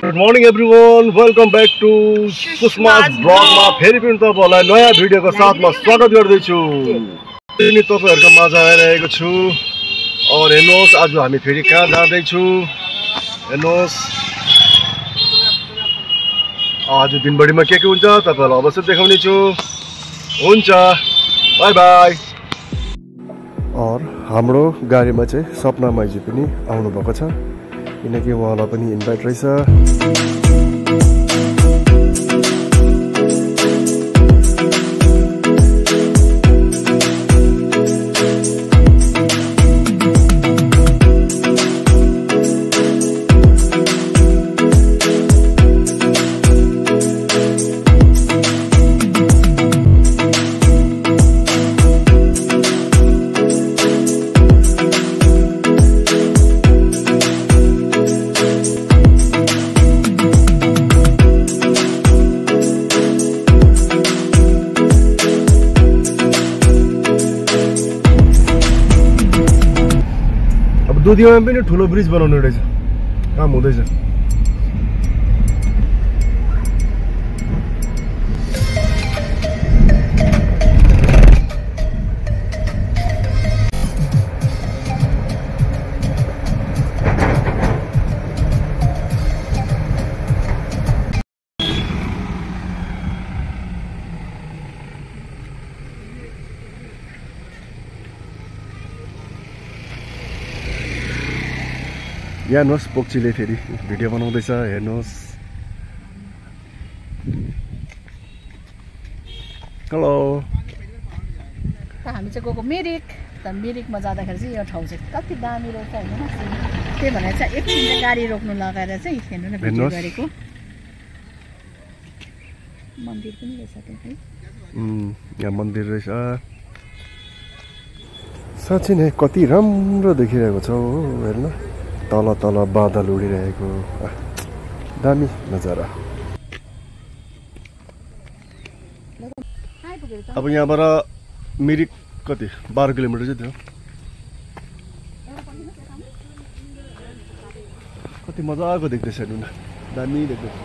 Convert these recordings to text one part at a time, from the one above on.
Good morning everyone, welcome back to Sushma's vlog मा फेरि पनि तपाईहरुलाई नयाँ भिडियोको साथमा स्वागत गर्दैछु। अनि तपाईहरुको माझ आइरहेको छु। और हेर्नुस् आज हामी फेरि कहाँ जाँदै छु। हेर्नुस् आज दिनभरिमा के हुन्छ तपाईहरुलाई अवश्य देखाउने छु। हुन्छ, बाइ बाइ। और हाम्रो गाडीमा चाहिँ सपना माइजी पनि आउनु भएको छ किनकि उहाँलाई पनि इन्भाइट रहेछ। दुधियामा पनि ठुलो ब्रिज बनाउने रहेछ, काम हुँदैछ। यहाँ हेर्नुहोस् पोक्चीले फेरि भिडियो बनाउँदैछ। हेर्नुहोस्, हेलो। हामी चाहिँ गएको मिरिक। त मिरिकमा जाँदाखेरि चाहिँ यो ठाउँ चाहिँ कति दामी रहेछ होइन। त्यही भनेर चाहिँ एकछिन चाहिँ गाडी रोक्नु लगाएर चाहिँ हेर्नु न भिडियो गरेको। मन्दिर पनि रहेछ त्यही। यहाँ मन्दिर रहेछ। साँच्चै नै कति राम्रो देखिरहेको छ हो। हेर्नु तल तल बादल उडिरहेको, दामी नजारा। अब यहाँबाट मिरिक कति 12 किलोमिटर चाहिँ थियो। कति मजाको देख्दैछ हेर्नु न, दामी देख्दैछ।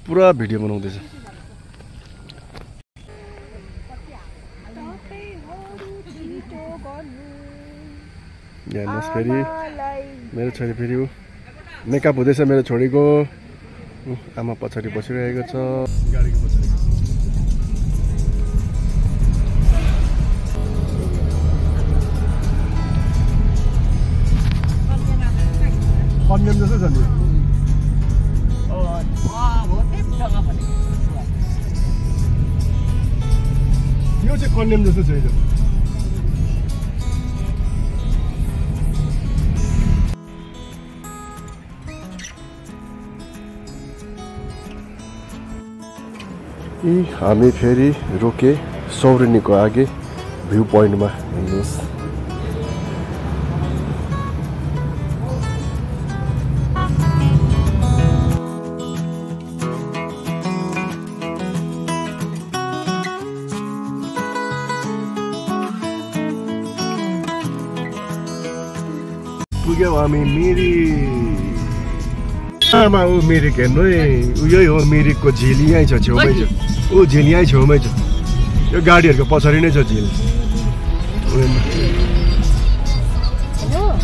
पुरा भिडियो बनाउँदैछ। हेर्नुहोस् फेरि मेरो छोरी फेरि मेकअप हुँदैछ मेरो छोरीको। आमा पछाडि बसिरहेको छ गाडीको पछाडि। कन्याम जस्तो छ नि यो चाहिँ कन्याम जस्तो छ। हामी फेरि रोके सौरेनीको आगे भ्यू पोइन्टमा। हेर्नुहोस् पुग्यौँ हामी मिरिक। आमा ऊ मिरिक हेर्नु है, यही हो मिरिकको झिल यहीँ छ, छेउमै छ। ऊ झिल यहीँ छेउमै छ, यो गाडीहरूको पछाडि नै छ झिल।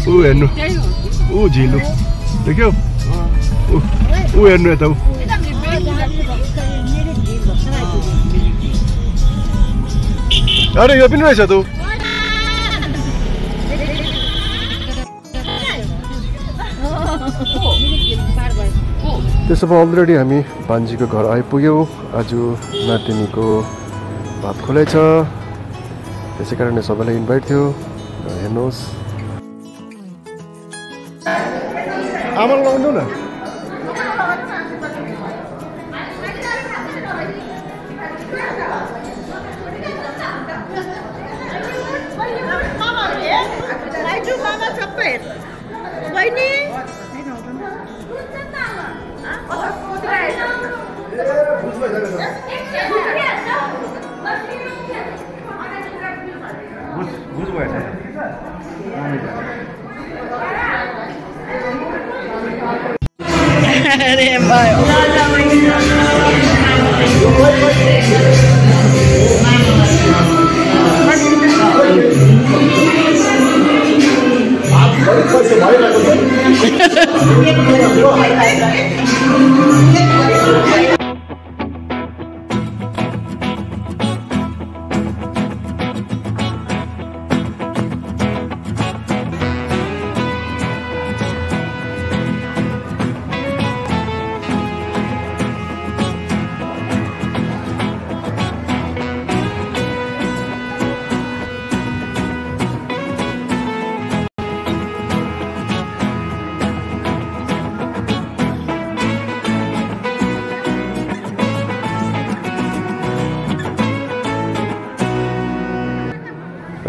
ऊ हेर्नु ऊ झिल देख्यौ। ऊ हेर्नु यता। ऊ अरे यो पनि रहेछ त। त्यसो भए अलरेडी हामी भान्जीको घर आइपुग्यौँ। आज नातिनीको भात खुवाइ छ, त्यसै कारणले सबैलाई इन्भाइट थियो। हेर्नुहोस् आमालाई लगाउँदैौ न। अरे भयो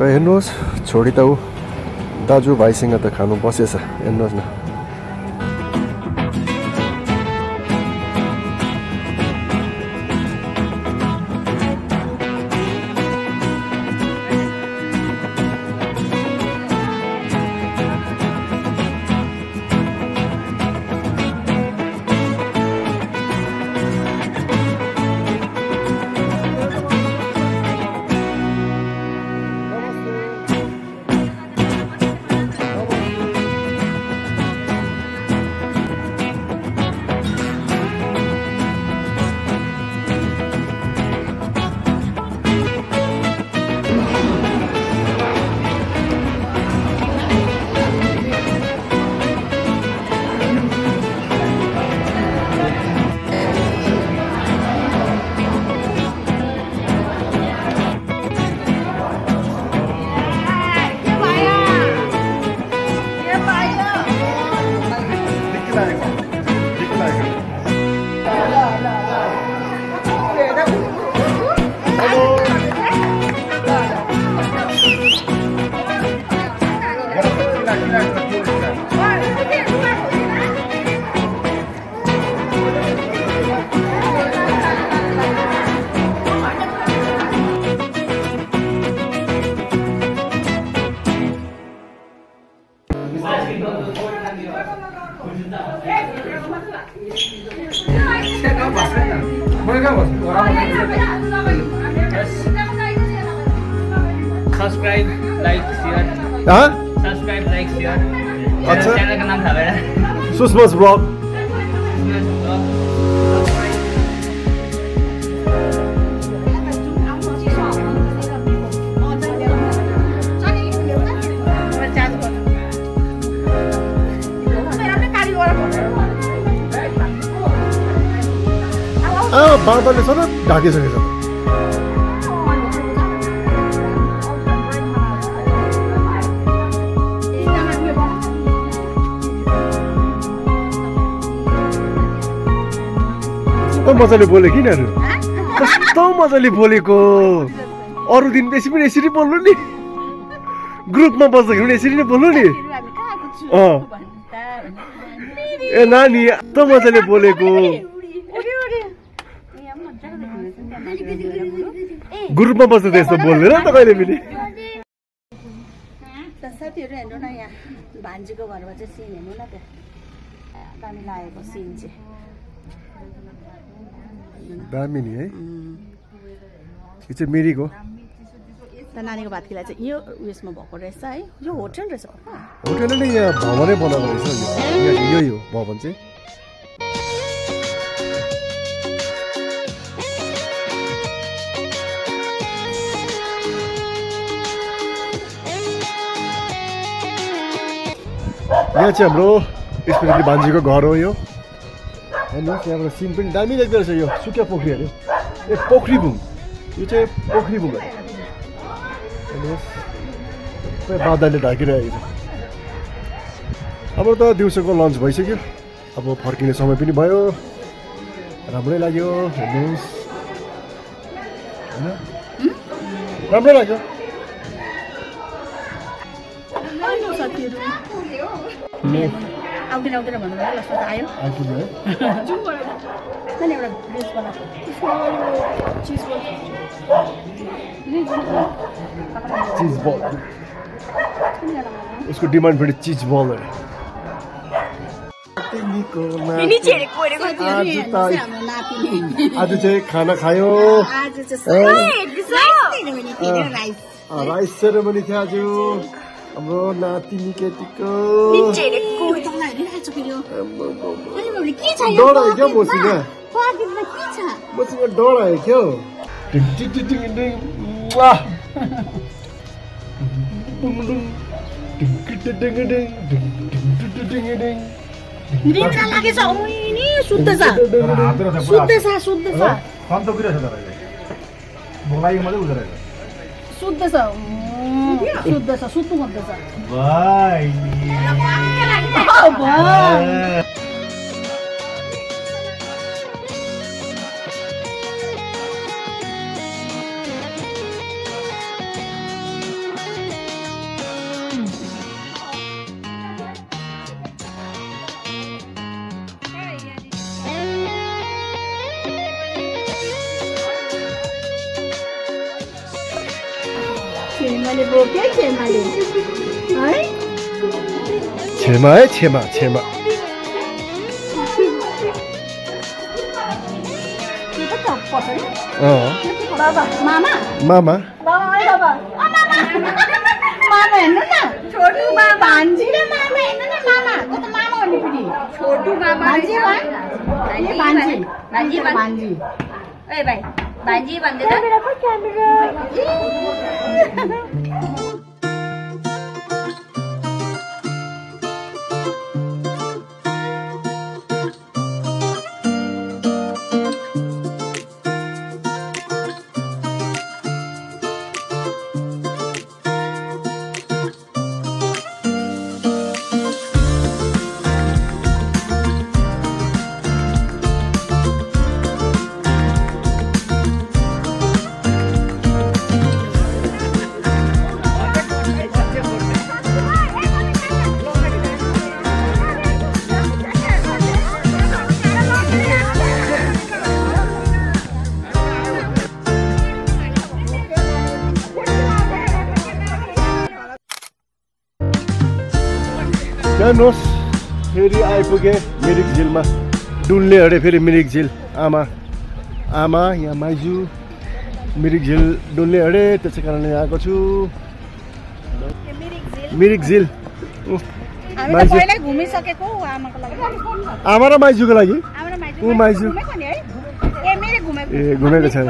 हेर्नुहोस् छोडी त ऊ दाजुभाइसँग त खानु बसेछ हेर्नुहोस् न subscribe like share subscribe like share अच्छा चैनल का नाम था मेरा सुषमा's ब्लॉग बादलले सबै ढाकिसकेछ कस्तो मजाले बोले किन कस्तो मजाले बोलेको अरू दिन बेसी पनि यसरी बोल्नु नि ग्रुपमा बस्दाखेरि पनि यसरी नै बोल्नु नि ए नानी यस्तो मजाले बोलेको ग्रुपमा बस्दा त यस्तो बोल्दैन त कहिले पनि साथीहरू हेर्नु न यहाँ भान्जीको घरमा चाहिँ सिन हेर्नु न त्यहाँ दामी लागेको सिन चाहिँ दामी नि है यो चाहिँ मेरीको त नानीको भात खिला चाहिँ यो उयसमा भएको रहेछ है यो होटल रहेछ होटल नै यहाँ भवनै बनाएको रहेछ यही हो भवन चाहिँ यहाँ चाहिँ हाम्रो स्पेसली भान्जीको घर हो यो हेर्नुहोस् यहाँबाट सिन पनि दामी देख्दो रहेछ यो सुकिया पोखरी अरे ए पोखरीबुङ यो चाहिँ पोखरीबुङ अरे हेर्नुहोस् सबै बादलले ढाकिरहेको छ हाम्रो त दिउँसोको लन्च भइसक्यो अब फर्किने समय पनि भयो राम्रै लाग्यो हेर्नुहोस् होइन राम्रै लाग्यो आउँदैन आउँदैन भन्नु भयो लस्टमा त आयो मैले एउटा ड्रेस बनाएको चिज बल उसको डिमान्ड फेरि चिज बल अरे नातिनीको तिमी चेरे कोरेको आज चाहिँ खाना खायो राइस सेरेमनी थियो आज हाम्रो नातिनी केटीको डरायो क्या मसँग डरायो क्या निद्रा लागेछ नि सुत्दैछ सुत्नु भन्दैछ छेमाले बोक्यो छेमाले है छेमा है छेमा छेमा बाबा मामा मामा बाबा है बाबा मामा हेर्नु न छोटू मामा भान्जी र मामा हेर्नु न मामा को त मामा हो नि फेरि छोटू मामा भान्जी भान्जी भान्जी भान्जी ए भाइ भान्जी भन्दै त क्यामेरा जानुहोस् फेरि आइपुगे मिरिक झिलमा डुल्ने अरे फेरि मिरिक झिल आमा यहाँ माइजू मिरिक झिल डुल्ने अरे त्यसै कारणले आएको छु मिरिक झिल घुमिसकेको आमा र माइजूको लागि ऊ माइजू ए घुमेको छैन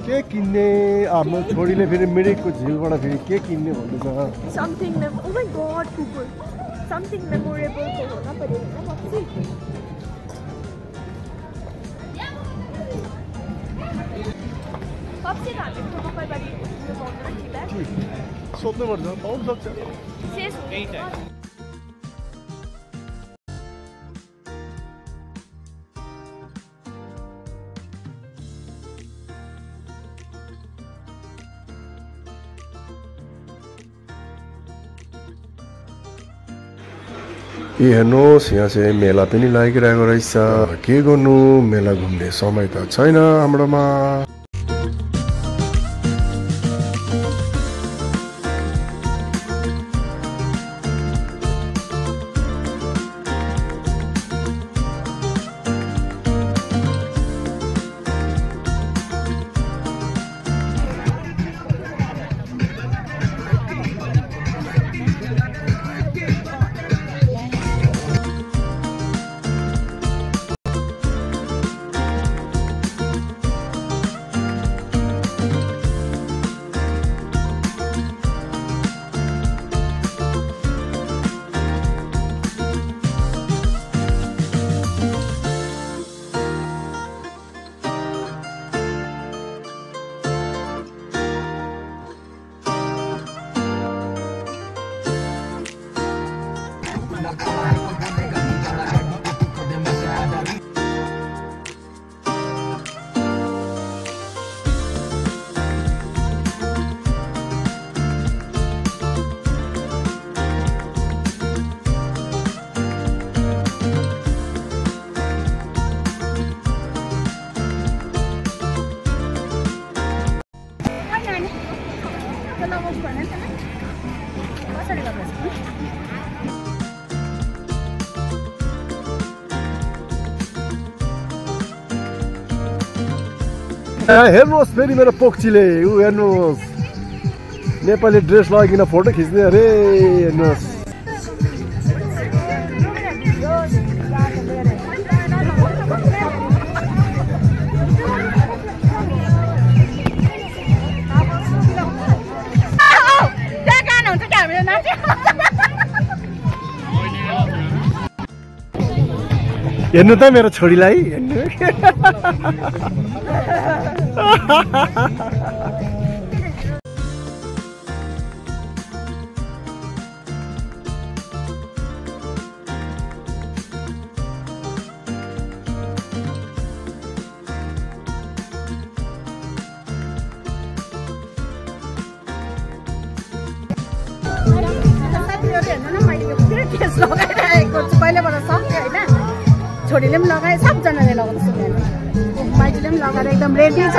के किन्ने आफ्नो छोरीले फेरि मिरिकको झिलबाट फेरि के किन्ने भन्दैछ समथिङ ओ माय गॉड कुकुर समथिङ मेमोरेबल को होना पड़ेगा ना पप्सी खाने तो कोही बारी यो पाउँदैन ठीक सोध्नु पर्छ पाउन सक्छ शेष हेर्नुहोस् यहाँ चाहिँ मेला पनि लागिरहेको रहेछ के गर्नु मेला घुम्ने समय त छैन हाम्रोमा हेर्नुहोस् फेरि मेरो पोक्चीले ऊ हेर्नुहोस् नेपाली ड्रेस लगाइकन फोटो खिच्ने अरे हेर्नुहोस् हेर्नु त मेरो छोरीलाई हेर्नु पहिलेबाट सक्यो होइन छोरीले पनि लगाए सबजनाले लगाउँछ माइतीले पनि लगाएर एकदम रेडी छ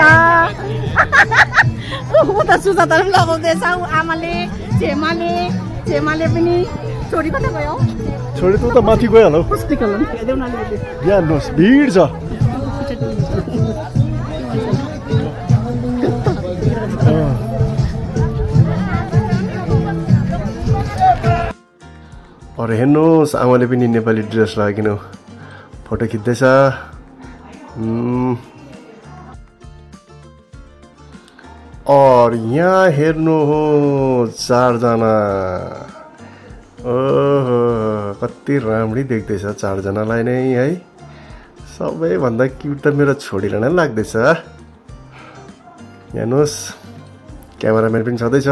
ऊ त सुजाताले पनि लगाउँदैछ ऊ आमाले छेमाले पनि छोरी कता गयो छोरी त माथि गइहाल्यो हेर्नुहोस् भिड छ अरे हेर्नुहोस् आमाले पनि नेपाली ड्रेस लगाइकन फोटो खिच्दैछ और यहाँ हेर्नुहोस् 4 जना ओहो कति राम्ररी देख्दैछ 4 जनालाई नै है सबैभन्दा क्युट त मेरो छोरीलाई नै लाग्दैछ हेर्नुहोस् क्यामेराम्यान पनि छँदैछ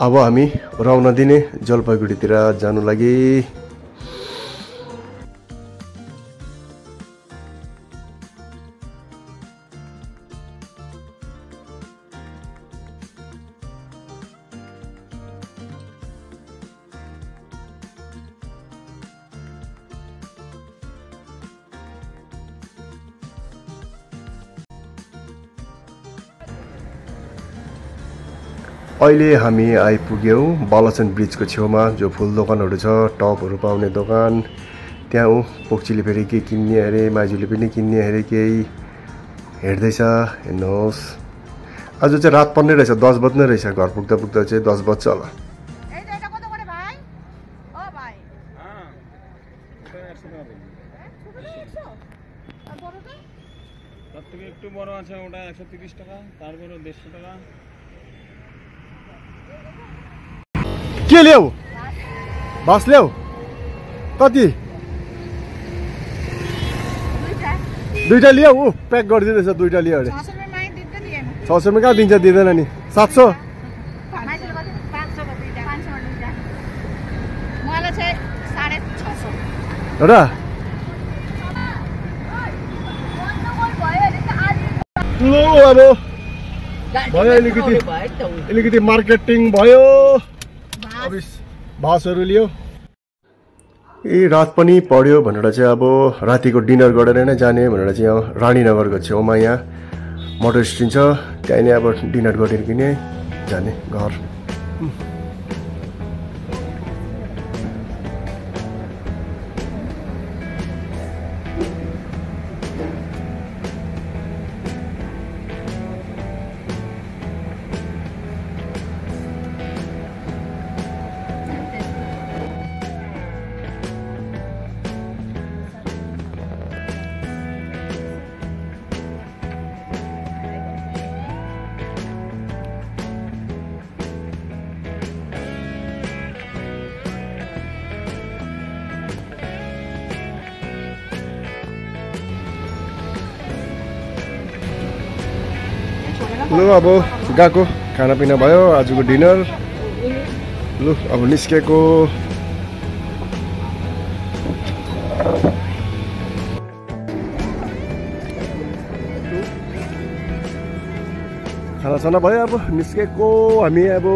अब हामी राउन दिने जलपाइगुडीतिर जानु लागि अहिले हामी आइपुग्यौं बालासन ब्रिजको छेउमा जो फुल दोकानहरु छ टपहरु पाउने दोकान त्यहाँ पोक्चीले फेरि के किन्ने अरे माजुले पनि किन्ने अरे केही हेर्दैछ हेर्नुहोस् आज चाहिँ रात पर्ने रहेछ 10 बज्ने रहेछ घर पुग्दा पुग्दा चाहिँ 10 बज्छ होला একটু বড় আছে ওটা 130 টাকা তারপরে 150 টাকা के ल्याऊ बस ल्याऊ कति दुईटा ल्याऊ प्याक गरिदिँदैछ दुईटा ल्याऊ अरे 600 रुपैयाँ कहाँ दिन्छ दिँदैन नि 700 र लो अब भयो अलिकति मार्केटिङ भयो भासहरु लियो ए रात पनि पढ्यो भनेर चाहिँ अब रातिको डिनर गरेर नै जाने भनेर चाहिँ यहाँ रानीनगरको छेउमा यहाँ मोटर स्ट्यान्ड छ त्यहाँ नै अब डिनर गरेर किने जाने घर लु अब गएको खानापिना भयो आजको डिनर लु अब निस्केको खानासाना भयो अब निस्केको हामी अब